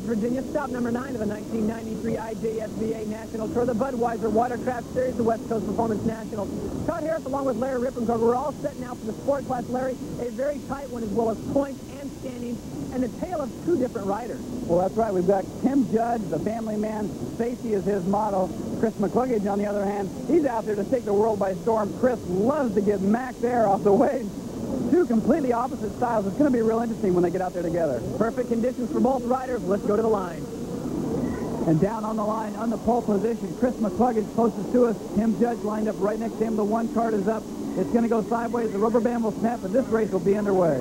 Virginia. Stop number 9 of the 1993 IJSVA National Tour, the Budweiser Watercraft Series, the West Coast Performance Nationals. Todd Harris along with Larry Rippenberger. We're all set now for the sport class, Larry. A very tight one as well as points and standings, and the tale of two different riders. Well, that's right. We've got Tim Judge, the family man. Safety is his motto. Chris MacClugage, on the other hand, he's out there to take the world by storm. Chris loves to get max air off the waves. Two completely opposite styles. It's going to be real interesting when they get out there together. Perfect conditions for both riders. Let's go to the line. And down on the line, on the pole position, Chris MacClugage closest to us. Tim Judge lined up right next to him. The one card is up. It's going to go sideways. The rubber band will snap, and this race will be underway.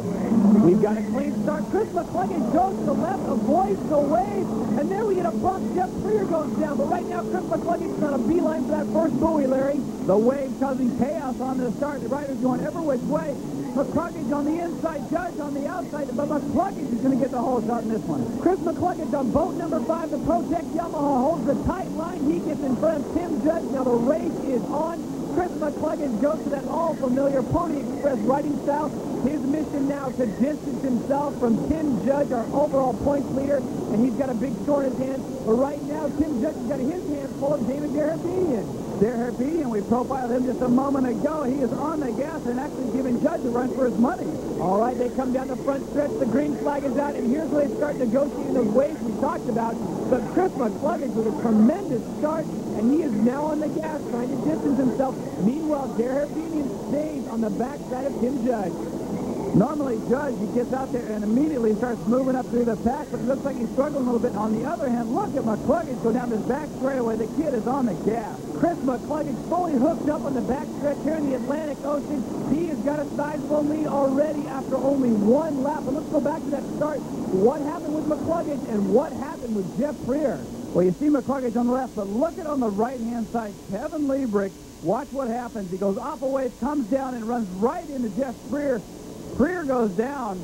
We've got a clean start. Chris MacClugage goes to the left, avoids the wave, and there we get a bump. Jeff Prieur goes down, but right now Chris MacClugage is on a beeline for that first buoy, Larry. The wave causing chaos on the start. The riders going every which way. MacClugage on the inside, Judge on the outside, but MacClugage is going to get the whole shot in this one. Chris MacClugage on boat number 5, the Protect Yamaha, holds the tight line. He gets in front of Tim Judge. Now the race is on. Chris MacClugage goes to that all-familiar Pony Express riding style. His mission now to distance himself from Tim Judge, our overall points leader, and he's got a big score in his hand. But right now, Tim Judge has got his hands full of David Hairbedian. Hairbedian, we profiled him just a moment ago. He is on the gas and actually giving Judge a run for his money. All right, they come down the front stretch. The green flag is out, and here's where they start negotiating those waves we talked about. But Chris MacClugage with a tremendous start, and he is now on the gas trying to distance himself. Meanwhile, Hairbedian stays on the backside of Tim Judge. Normally, Judge, he gets out there and immediately starts moving up through the pack, but it looks like he's struggling a little bit. On the other hand, look at MacClugage go down this back straightaway. The kid is on the gas. Chris MacClugage fully hooked up on the back stretch here in the Atlantic Ocean. He has got a sizable lead already after only one lap. But let's go back to that start. What happened with MacClugage and what happened with Jeff Prieur? Well, you see MacClugage on the left, but look at on the right-hand side, Kevin Liebrick. Watch what happens. He goes off a wave, comes down, and runs right into Jeff Prieur. Prieur goes down.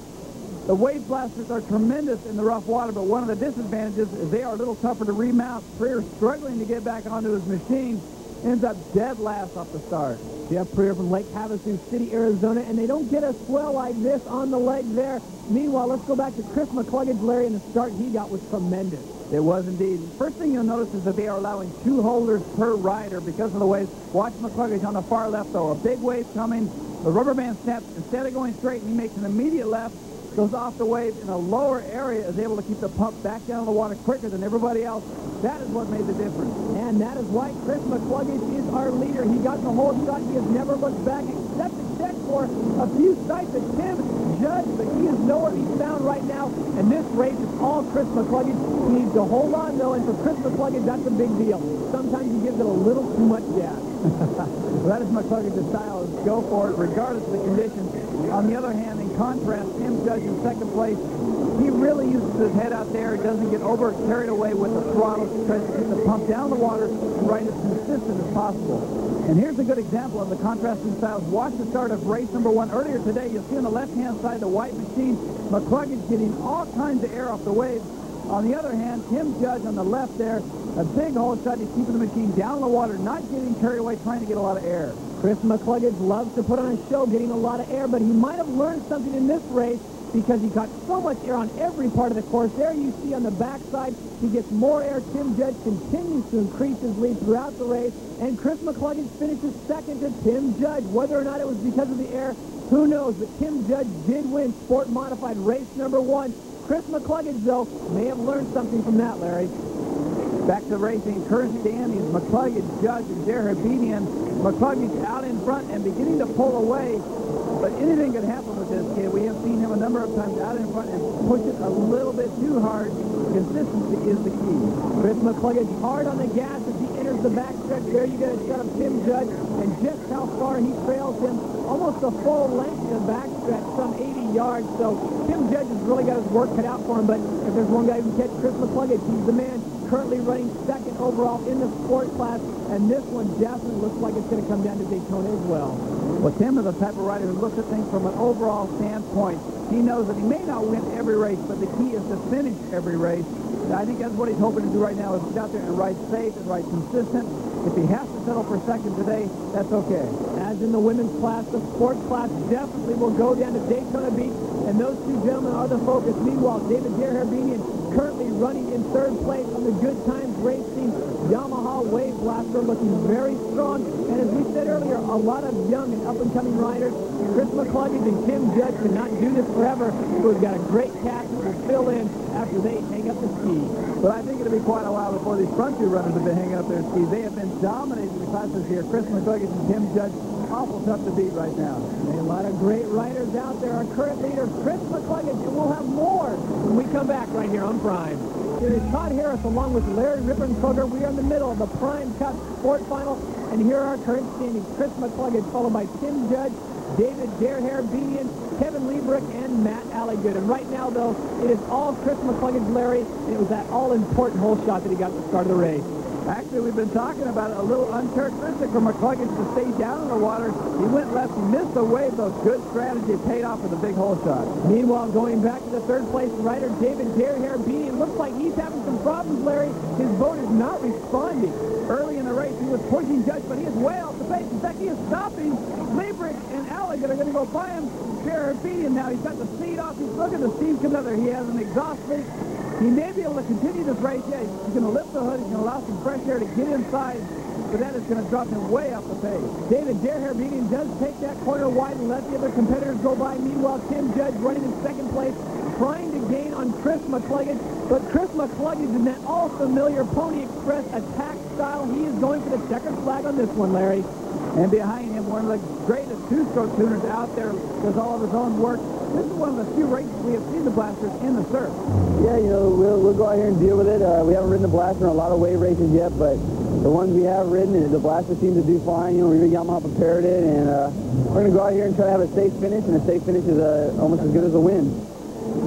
The wave blasters are tremendous in the rough water, but one of the disadvantages is they are a little tougher to remount. Prieur struggling to get back onto his machine, ends up dead last off the start. Jeff Prieur from Lake Havasu City, Arizona, and they don't get a swell like this on the leg there. Meanwhile, let's go back to Chris MacClugage, Larry, and the start he got was tremendous. It was indeed. First thing you'll notice is that they are allowing 2 holders per rider because of the waves. Watch MacClugage on the far left, though. A big wave coming. The rubber band snaps. Instead of going straight, he makes an immediate left, goes off the wave in a lower area, is able to keep the pump back down in the water quicker than everybody else. That is what made the difference. And that is why Chris MacClugage is our leader. He got the whole shot. He has never looked back except to check for a few sights at Tim Judge, but he is nowhere to be found right now. And this race is all Chris MacClugage. He needs to hold on, though, and for Chris MacClugage, that's a big deal. Sometimes he gives it a little too much gas. Well, that is MacClugage's style, is go for it regardless of the conditions. On the other hand, in contrast, Tim Judge in second place, he really uses his head out there. He doesn't get over carried away with the throttle. He tries to keep the pump down the water and ride as consistent as possible. And here's a good example of the contrasting styles. Watch the start of race number 1. Earlier today, you'll see on the left-hand side the white machine, MacClugage getting all kinds of air off the waves. On the other hand, Tim Judge on the left there, a big hole shot. He's keeping the machine down in the water, not getting carried away, trying to get a lot of air. Chris MacClugage loves to put on a show getting a lot of air, but he might have learned something in this race because he got so much air on every part of the course. There you see on the backside, he gets more air. Tim Judge continues to increase his lead throughout the race, and Chris MacClugage finishes second to Tim Judge. Whether or not it was because of the air, who knows, but Tim Judge did win Sport Modified race number 1. Chris MacClugage, though, may have learned something from that, Larry. Back to racing, current standings, MacClugage, Judge, and Hairbedian. MacClugage out in front and beginning to pull away, but anything could happen with this kid. We have seen him a number of times out in front and push it a little bit too hard. Consistency is the key. Chris MacClugage hard on the gas as he enters the backstretch. There you get a shot of Tim Judge, and just how far he trails him. Almost a full length in the backstretch, some 80 yards. So Tim Judge has really got his work cut out for him, but if there's one guy who can catch Chris MacClugage, he's the man. Currently running second overall in the sport class, and this one definitely looks like it's going to come down to Daytona as well. Well, Tim is the type of rider who looks at things from an overall standpoint. He knows that he may not win every race, but the key is to finish every race. And I think that's what he's hoping to do right now, is get out there and ride safe and ride consistent. If he has to settle for second today, that's okay. As in the women's class, the sports class definitely will go down to Daytona Beach and those two gentlemen are the focus. Meanwhile, David Hairbedian currently running in third place on the Good Times Racing Yamaha Wave Blaster, looking very strong. And as we said earlier, a lot of young and up-and-coming riders. Chris MacClugage and Tim Judge cannot do this forever, so we've got a great cast that will fill in after they hang up the skis. But I think it'll be quite a while before these front two runners have been hanging up their skis. They have been dominating the classes here. Chris MacClugage and Tim Judge, awful tough to beat right now. A lot of great riders out there. Our current leader, Chris MacClugage, and we'll have more when we come back right here on Prime. It is Todd Harris along with Larry Rippenkroger. We are in the middle of the Prime Cup Sport Final, and here are our current standings. Chris MacClugage, followed by Tim Judge, David Hairbedian, Kevin Liebrick, and Matt Alligood. And right now, though, it is all Chris MacClugage, Larry, and it was that all-important hole shot that he got at the start of the race. Actually, we've been talking about it, a little uncharacteristic for MacClugage to stay down in the water. He went left, he missed the wave, though. Good strategy, paid off with a big hole shot. Meanwhile, going back to the third-place rider, David Hairbedian, looks like he's having some problems, Larry. His boat is not responding. Early in the race, he was pushing Judge, but he is way off the pace. In fact, he is stopping. Liebrick and Alligood are going to go by him. Hairbedian now, he's got the speed off. He's looking at the steam coming out there. He has an exhaust leak. He may be able to continue this race. Yeah, he's going to lift the hood. He's going to allow some fresh air to get inside, but that is going to drop him way off the pace. David Hairbedian does take that corner wide and let the other competitors go by. Meanwhile, Tim Judge running in second place, trying to gain on Chris MacClugage, but Chris MacClugage in that all-familiar Pony Express attack style. He is going for the checkered flag on this one, Larry. And behind him, one of the greatest two-stroke tuners out there, does all of his own work. This is one of the few races we have seen the Blasters in the surf. Yeah, you know, we'll go out here and deal with it. We haven't ridden the Blaster in a lot of wave races yet, but the ones we have ridden, the Blaster seems to do fine. You know, Yamaha prepared it, and we're going to go out here and try to have a safe finish, and a safe finish is almost as good as a win.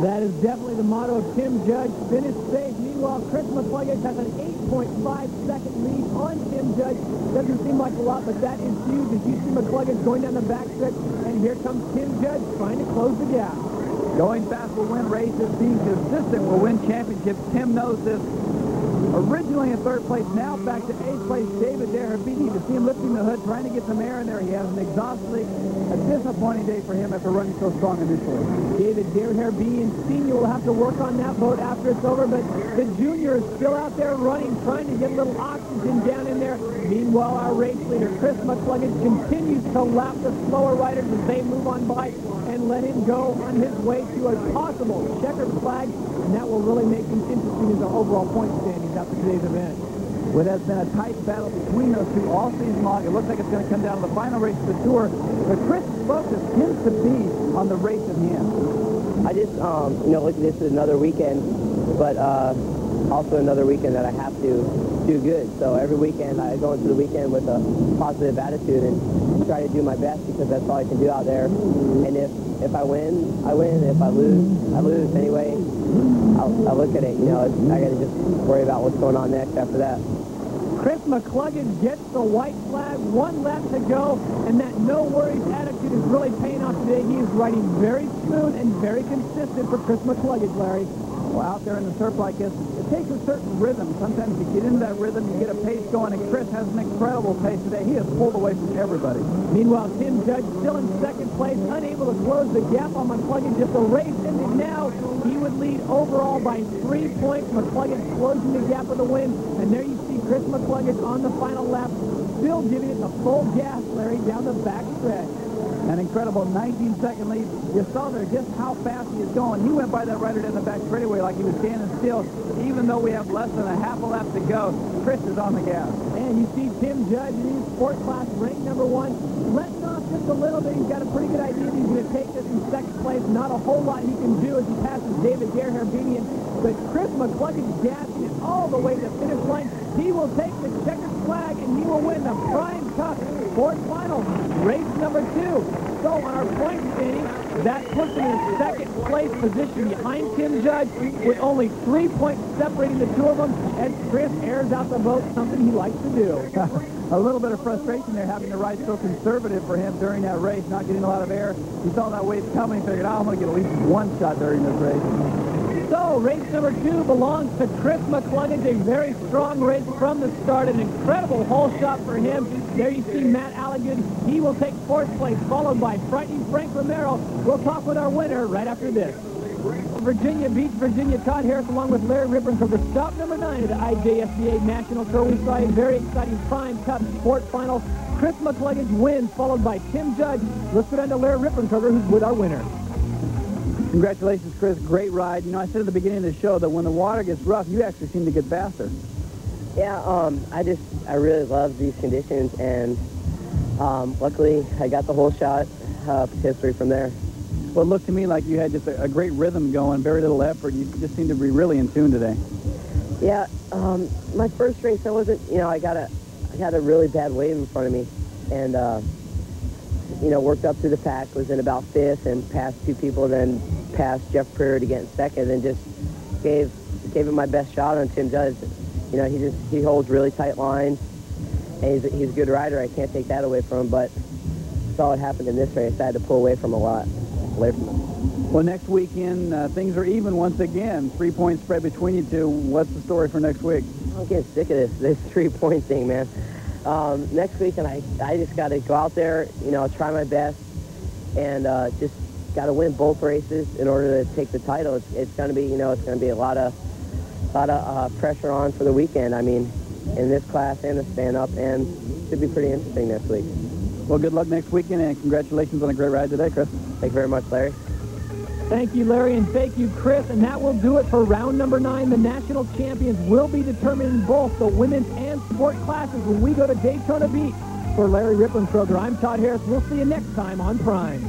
That is definitely the motto of Tim Judge, finish safe. Meanwhile, Chris MacClugage has an 8.5-second lead on Tim Judge. Doesn't seem like a lot, but that is huge as you see MacClugage going down the backstretch, and here comes Tim Judge trying to close the gap. Going fast will win races. Being consistent will win championships. Tim knows this. Originally in third place, now back to eighth place, David Hairbedian. To see him lifting the hood, trying to get some air in there. He has an exhaust leak. A disappointing day for him after running so strong initially. David Hairbedian Sr. will have to work on that boat after it's over, but the junior is still out there running, trying to get a little oxygen down in there. Meanwhile, our race leader, Chris MacClugage, continues to lap the slower riders as they move on by and let him go on his way to a possible checkered flag, and that will really make things interesting in the overall point standings after today's event. Well, it has been a tight battle between those two all season long. It looks like it's going to come down to the final race of the tour. But Chris' focus tends to be on the race at hand. I just, you know, look at this as another weekend, but also another weekend that I have to do good. So every weekend I go into the weekend with a positive attitude and try to do my best because that's all I can do out there. And if I win, I win. If I lose, I lose. Anyway, I look at it, you know, I got to just worry about what's going on next after that. Chris MacClugage gets the white flag, one lap to go, and that no-worries attitude is really paying off today. He is riding very smooth and very consistent for Chris MacClugage, Larry. Well, out there in the surf like this, it takes a certain rhythm. Sometimes you get into that rhythm, you get a pace going, and Chris has an incredible pace today. He has pulled away from everybody. Meanwhile, Tim Judge still in second place, unable to close the gap on MacClugage. If the race ended now, he would lead overall by 3 points. MacClugage closing the gap with a win, and there you see Chris MacClugage on the final lap, still giving it the full gas, Larry, down the back stretch. An incredible 19-second lead. You saw there just how fast he is going. He went by that rider down the back straightaway like he was standing still. Even though we have less than a half a lap to go, Chris is on the gas. And you see Tim Judge in his sport class, ranked number 1, letting off just a little bit. He's got a pretty good idea that he's going to take this in second place. Not a whole lot he can do as he passes David Hairbedian. But Chris MacClugage gassing it all the way to the finish line. He will take the checkered flag and he will win the Prime Cup Sport Final, race number 2. So on our point standing, that puts him in second place position behind Tim Judge with only 3 points separating the two of them as Chris airs out the boat, something he likes to do. A little bit of frustration there having to ride so conservative for him during that race, not getting a lot of air. He saw that wave coming, figured, I'm going to get at least one shot during this race. So, race number 2 belongs to Chris MacClugage, a very strong race from the start, an incredible hole shot for him. There you see Matt Alligood. He will take 4th place, followed by Frightening Frank Romero. We'll talk with our winner right after this. Virginia beats Virginia. Todd Harris along with Larry Rippenkruger. Stop number 9 of the IJSBA National Tour. We saw a very exciting Prime Cup Sport Final. Chris MacClugage wins, followed by Tim Judge. Let's go down to Larry Rippenkruger, who's with our winner. Congratulations, Chris. Great ride. You know, I said at the beginning of the show that when the water gets rough, you actually seem to get faster. Yeah, I really love these conditions, and luckily I got the whole shot. History from there. Well, it looked to me like you had just a great rhythm going, very little effort. You just seemed to be really in tune today. Yeah, my first race, I wasn't, you know, I got a really bad wave in front of me, and you know, worked up through the pack, was in about 5th, and passed 2 people, then passed Jeff Prieur to get in 2nd, and just gave it my best shot on Tim Judge. You know, he holds really tight lines, and he's a good rider. I can't take that away from him, but saw what happened in this race. I had to pull away from him. Well, next weekend, things are even once again. 3-point spread between you two. What's the story for next week? I'm getting sick of this 3-point thing, man. Next weekend, I just got to go out there, you know, try my best, and just got to win both races in order to take the title. It's going to be, you know, it's going to be a lot of pressure on for the weekend. I mean, in this class and the stand-up, and it should be pretty interesting next week. Well, good luck next weekend, and congratulations on a great ride today, Chris. Thank you very much, Larry. Thank you, Larry, and thank you, Chris. And that will do it for round number 9. The national champions will be determined in both the women's and sport classes when we go to Daytona Beach. For Larry Rippenkruger, I'm Todd Harris. We'll see you next time on Prime.